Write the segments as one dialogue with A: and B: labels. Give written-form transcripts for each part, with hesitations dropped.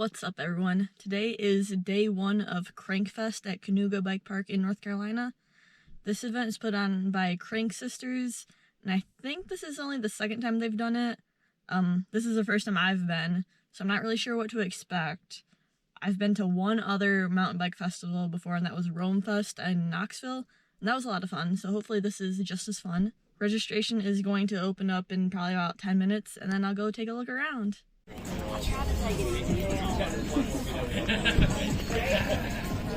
A: What's up, everyone? Today is day one of Crankfest at Kanuga Bike Park in North Carolina. This event is put on by Cranksisters, and I think this is only the second time they've done it. This is the first time I've been, so I'm not really sure what to expect. I've been to one other mountain bike festival before, and that was Rome Fest in Knoxville, and that was a lot of fun, so hopefully this is just as fun. Registration is going to open up in probably about 10 minutes, and then I'll go take a look around.
B: I tried to take it easy.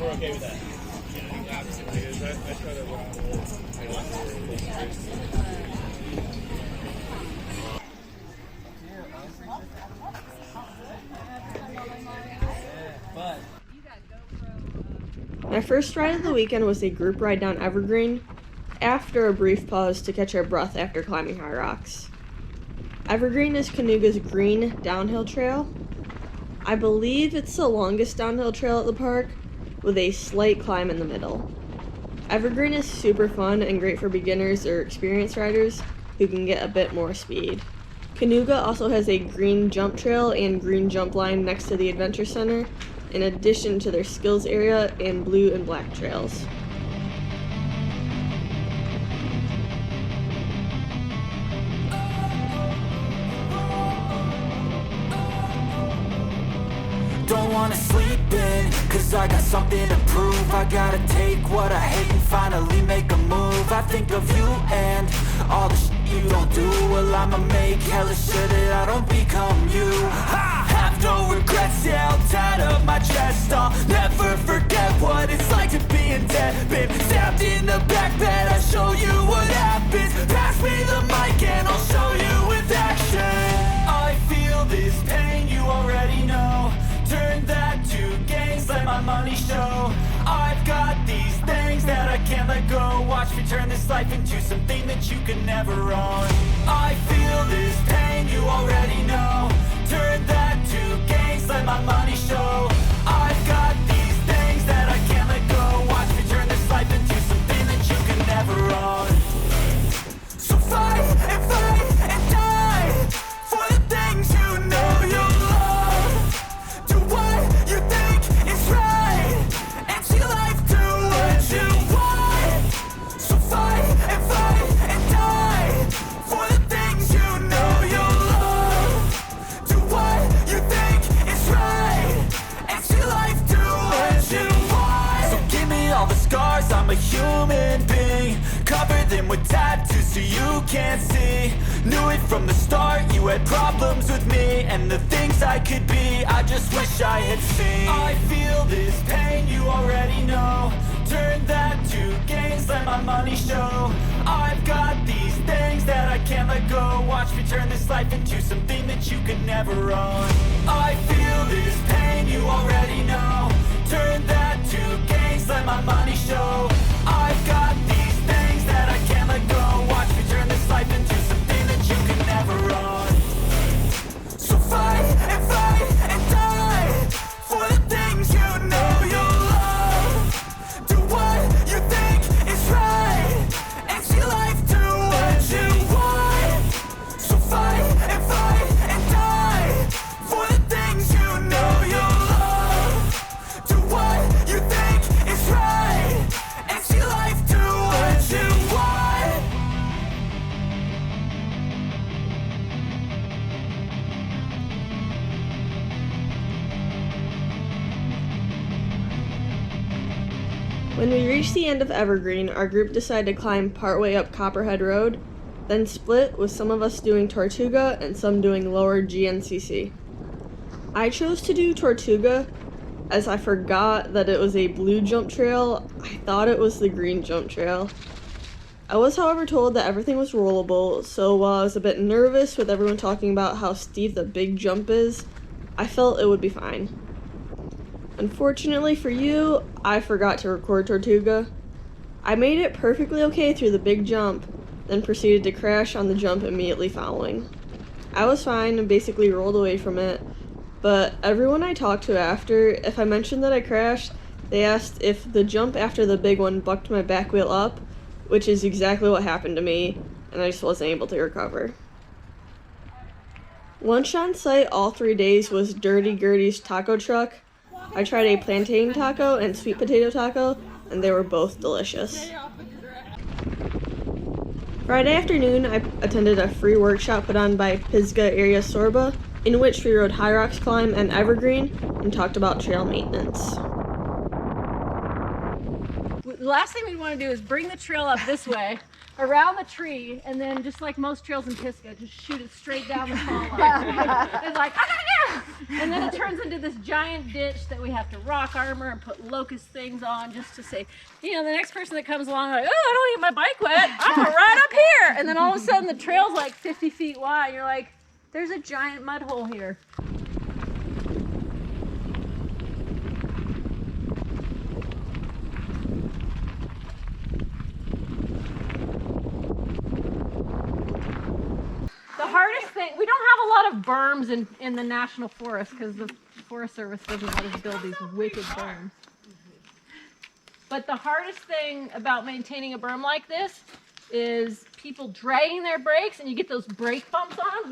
C: We're okay with that.
D: My first ride of the weekend was a group ride down Evergreen, after a brief pause to catch our breath after climbing high rocks. Evergreen is Kanuga's green downhill trail. I believe it's the longest downhill trail at the park, with a slight climb in the middle. Evergreen is super fun and great for beginners or experienced riders who can get a bit more speed. Kanuga also has a green jump trail and green jump line next to the Adventure Center, in addition to their skills area and blue and black trails.
E: Don't wanna sleep in, cause I got something to prove. I gotta take what I hate and finally make a move. I think of you and all the shit you don't do. Well, I'ma make hella sure that I don't become you. I have no regrets, yeah, I'll tie up my chest. I'll never forget what it's like to be in debt. Been stabbed in the back bed, I'll show you what happens. Pass me the mic and I'll show you with action. I feel this pain, you already know. Turn that to gains, let my money show. I've got these things that I can't let go. Watch me turn this life into something that you can never own. I feel this pain, you already know. Turn that to gains, let my money show. I've got these things that I can't let go. Watch me turn this life into something that you can never own. So fight and die for the things you know you love. Do what you think is right, and see life do what you want. So fight and die for the things you know you love. Do what you think is right, and see life do what you want. So give me all the scars, I'm a human being. Cover them with tattoos so you can't see. Knew it from the start, you had problems with me and the things I could be, I just wish I had seen. I feel this pain, you already know. Turn that to gains, let my money show. I've got these things that I can't let go. Watch me turn this life into something that you could never own. I feel this pain, you already know. Turn that to gains, let my money show. I've got these things that I can't let go. Watch me turn this life into something that you can never own. So fight and die for the things you know you love. Do what you think is right, and see life do what you want. So fight and die for the things you know you love. Do what you think is right, and see life do what you want.
D: When we reached the end of Evergreen, our group decided to climb partway up Copperhead Road, then split, with some of us doing Tortuga and some doing lower GNCC. I chose to do Tortuga as I forgot that it was a blue jump trail. I thought it was the green jump trail. I was, however, told that everything was rollable, so while I was a bit nervous with everyone talking about how steep the big jump is, I felt it would be fine. Unfortunately for you, I forgot to record Tortuga. I made it perfectly okay through the big jump, then proceeded to crash on the jump immediately following. I was fine and basically rolled away from it, but everyone I talked to after, if I mentioned that I crashed, they asked if the jump after the big one bucked my back wheel up, which is exactly what happened to me, and I just wasn't able to recover. Lunch on site all 3 days was Dirty Gertie's taco truck. I tried a plantain taco and sweet potato taco, and they were both delicious. Friday afternoon, I attended a free workshop put on by Pisgah Area Sorba, in which we rode High Rocks Climb and Evergreen and talked about trail maintenance.
F: The last thing we want to do is bring the trail up this way, around the tree, and then just like most trails in Pisgah, just shoot it straight down the fall line. It's like, and then it turns into this giant ditch that we have to rock armor and put locust things on just to say, you know, the next person that comes along, like, oh, I don't get my bike wet, I'm gonna ride up here. And then all of a sudden the trail's like 50 feet wide. You're like, there's a giant mud hole here. The hardest thing, we don't have a lot of berms in the National Forest because the Forest Service doesn't let us build these wicked berms. But the hardest thing about maintaining a berm like this is people dragging their brakes, and you get those brake bumps on,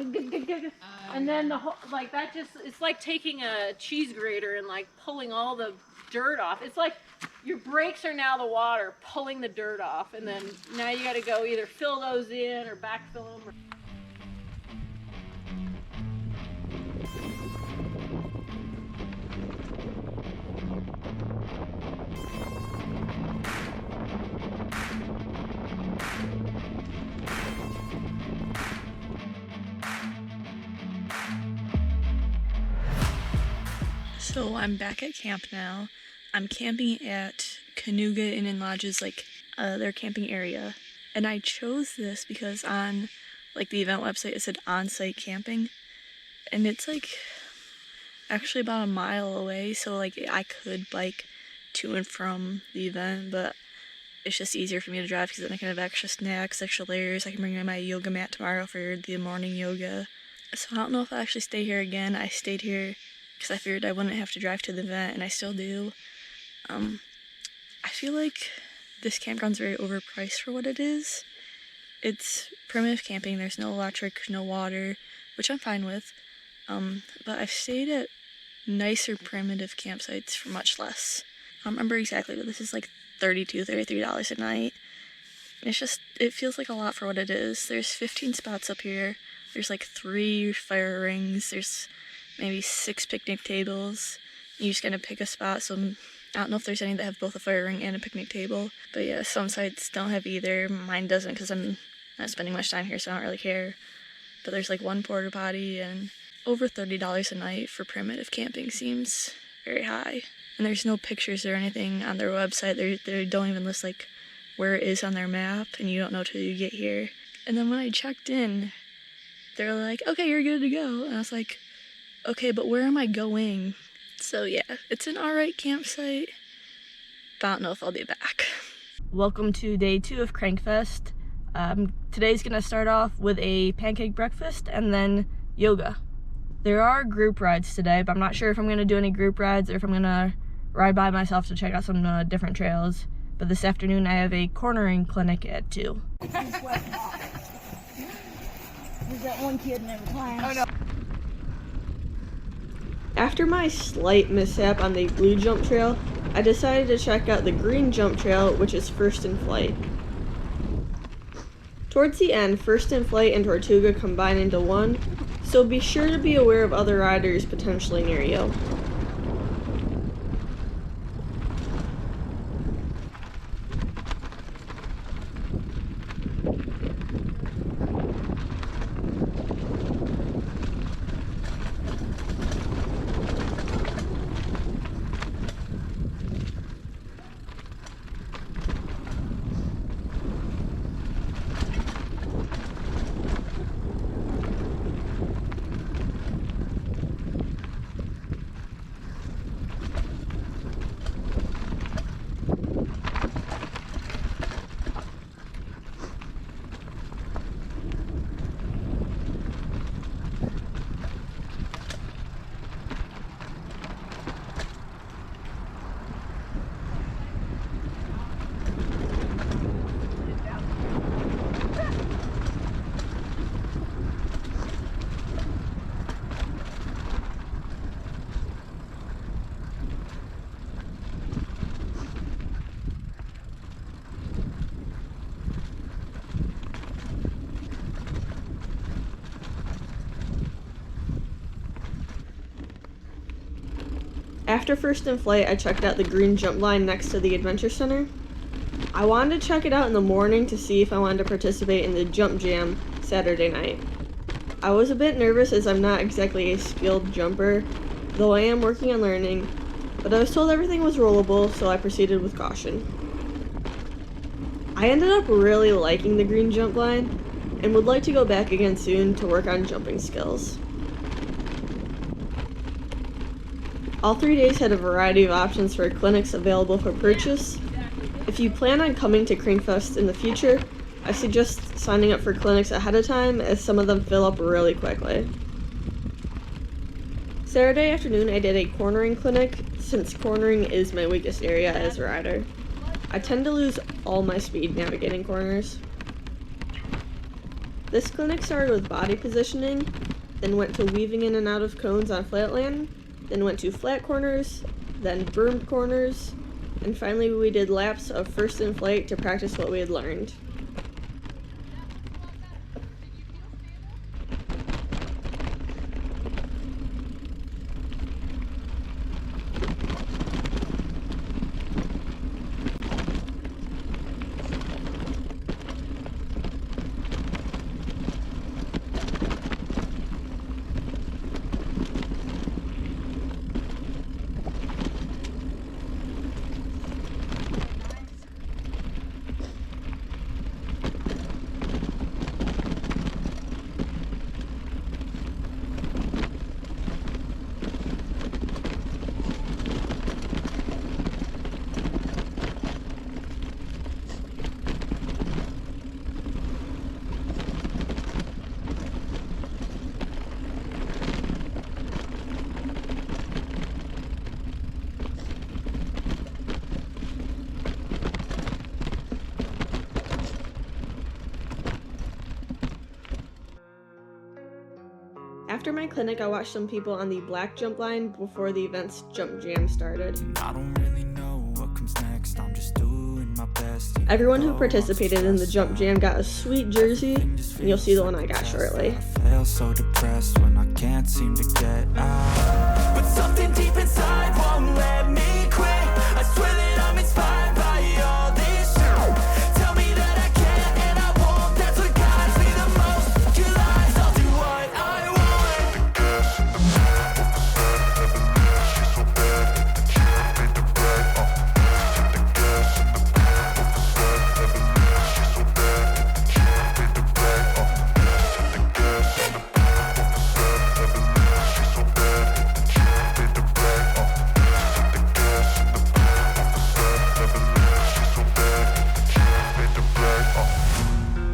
F: and then the whole, like that just, it's like taking a cheese grater and like pulling all the dirt off. It's like your brakes are now the water pulling the dirt off, and then now you got to go either fill those in or backfill them.
A: So I'm back at camp now. I'm camping at Kanuga Inn and Lodge's, like, their camping area. And I chose this because on, like, the event website it said on-site camping. And it's, like, actually about a mile away, so, like, I could bike to and from the event, but it's just easier for me to drive because then I can have extra snacks, extra layers. I can bring in my yoga mat tomorrow for the morning yoga. So I don't know if I'll actually stay here again. I stayed here because I figured I wouldn't have to drive to the event, and I still do. I feel like this campground's very overpriced for what it is. It's primitive camping, there's no electric, no water, which I'm fine with. But I've stayed at nicer primitive campsites for much less. I don't remember exactly, but this is like $32, $33 a night. And it's just, it feels like a lot for what it is. There's 15 spots up here. There's like 3 fire rings. There's maybe 6 picnic tables. You just gotta pick a spot. So I don't know if there's any that have both a fire ring and a picnic table. But yeah, some sites don't have either. Mine doesn't because I'm not spending much time here, so I don't really care. But there's like 1 porta potty, and over $30 a night for primitive camping seems very high. And there's no pictures or anything on their website. They don't even list like where it is on their map, and you don't know till you get here. And then when I checked in, they're like, okay, you're good to go. And I was like, okay, but where am I going? So yeah, it's an alright campsite, but I don't know if I'll be back. Welcome to day 2 of Crankfest. Today's gonna start off with a pancake breakfast and then yoga. There are group rides today, but I'm not sure if I'm gonna do any group rides or if I'm gonna ride by myself to check out some different trails. But this afternoon I have a cornering clinic at 2.
B: There's that one kid in every class. Oh, no.
D: After my slight mishap on the blue jump trail, I decided to check out the green jump trail, which is First in Flight. Towards the end, First in Flight and Tortuga combine into one, so be sure to be aware of other riders potentially near you. After first in flight, I checked out the green jump line next to the Adventure Center. I wanted to check it out in the morning to see if I wanted to participate in the jump jam Saturday night. I was a bit nervous as I'm not exactly a skilled jumper, though I am working on learning, but I was told everything was rollable, so I proceeded with caution. I ended up really liking the green jump line and would like to go back again soon to work on jumping skills. All 3 days had a variety of options for clinics available for purchase. If you plan on coming to Crankfest in the future, I suggest signing up for clinics ahead of time as some of them fill up really quickly. Saturday afternoon I did a cornering clinic, since cornering is my weakest area as a rider. I tend to lose all my speed navigating corners. This clinic started with body positioning, then went to weaving in and out of cones on flatland, then went to flat corners, then bermed corners, and finally we did laps of first in flight to practice what we had learned. After my clinic, I watched some people on the black jump line before the event's jump jam started.
E: I don't really know what comes next. I'm just doing my best.
D: Everyone who participated in the jump jam got a sweet jersey, and you'll see the one I got shortly.
E: I feel so depressed when I can't seem to get out. But something deep inside won't let me quit. I swear that I'm inspired by all this shit. Tell me that I can and I won't. That's what guides me the most. Your lies, I'll do what I want.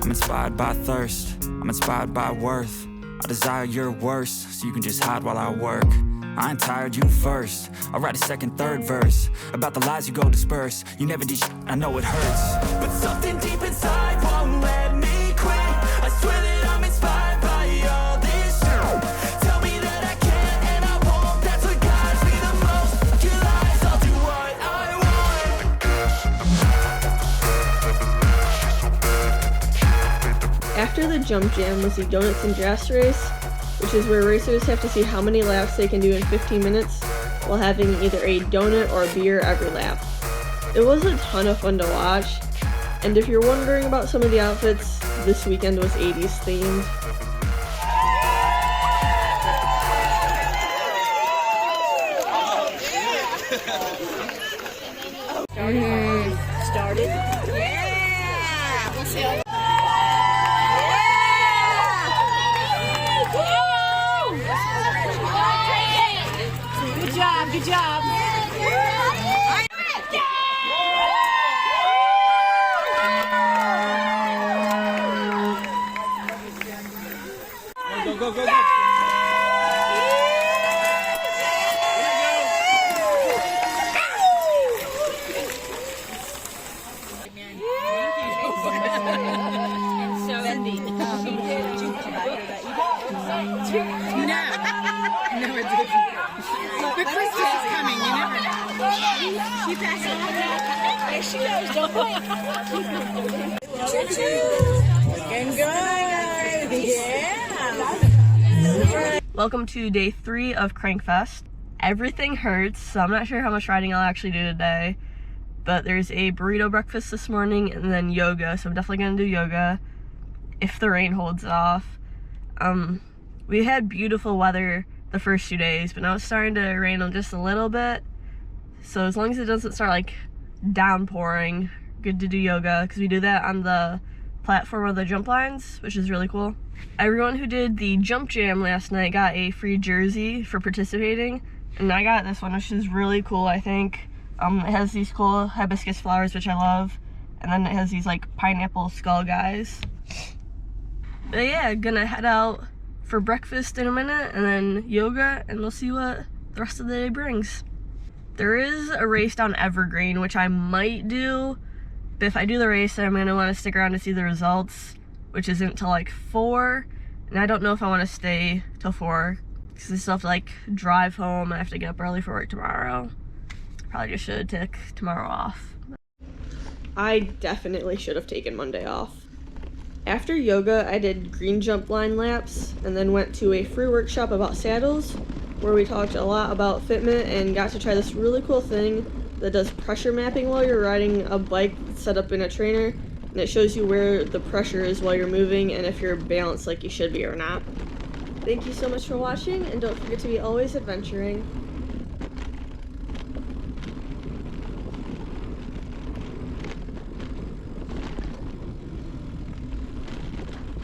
E: I'm inspired by thirst, I'm inspired by worth. I desire your worst, so you can just hide while I work. I ain't tired, you first. I'll write a second, third verse about the lies you go disperse. You never did shit, I know it hurts. But something deep inside won't let me quit. I swear that I'm inspired by all this shit. Tell me that I can and I won't. That's what guides me the most. Your lies, I'll do what I want.
D: After the jump jam was the donuts and drafts race, which is where racers have to see how many laps they can do in 15 minutes while having either a donut or a beer every lap. It was a ton of fun to watch, and if you're wondering about some of the outfits, this weekend was 80s themed.
B: Started. Yeah! We'll see how. Good job, good job.
C: Go, go, go, go.
G: No, it didn't. But Christmas is coming, you never know. She passed it.
B: There she goes, don't point. Choo-choo. Looking good. Yeah.
D: Welcome to day 3 of Crankfest. Everything hurts, so I'm not sure how much riding I'll actually do today. But there's a burrito breakfast this morning and then yoga, so I'm definitely gonna do yoga if the rain holds off. We had beautiful weather the first 2 days, but now it's starting to rain just a little bit. So as long as it doesn't start like downpouring, good to do yoga, because we do that on the platform of the jump lines, which is really cool. Everyone who did the jump jam last night got a free jersey for participating, and I got this one, which is really cool, I think. It has these cool hibiscus flowers, which I love, and then it has these like pineapple skull guys. But yeah, gonna head out for breakfast in a minute and then yoga, and we'll see what the rest of the day brings. There is a race down Evergreen, which I might do, but if I do the race, then I'm gonna want to stick around to see the results, which isn't till like 4, and I don't know if I want to stay till 4 because I still have to like drive home. I have to get up early for work tomorrow. Probably just should take tomorrow off. I definitely should have taken Monday off. After yoga, I did green jump line laps and then went to a free workshop about saddles where we talked a lot about fitment and got to try this really cool thing that does pressure mapping while you're riding a bike set up in a trainer, and it shows you where the pressure is while you're moving and if you're balanced like you should be or not. Thank you so much for watching, and don't forget to be always adventuring.